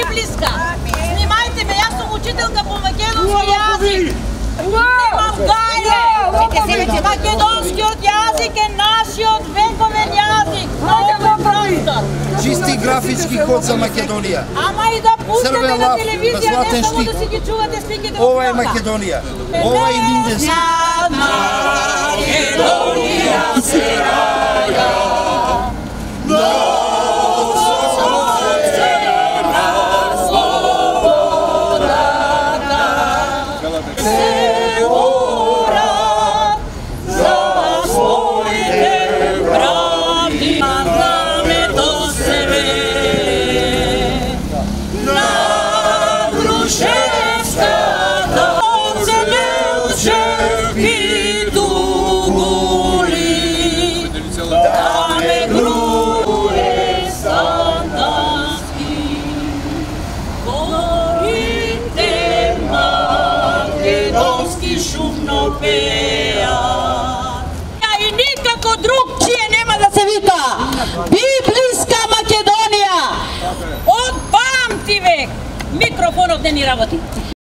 Библиска. Снимайте ме, јас сум учителка по македонски јазик. Немам гајле. Македонскиот јазик е нашиот вековен јазик. Чисти графички код за Македонија. Ама и да пуштате на телевизија, не само да си ги чувате сликите. Ова е Македонија. Ова е Линденски. Македонија се раѓа. И никако другчие нема да се вика. Библиска Македонија. Од памти век. Микрофонот не ни работи.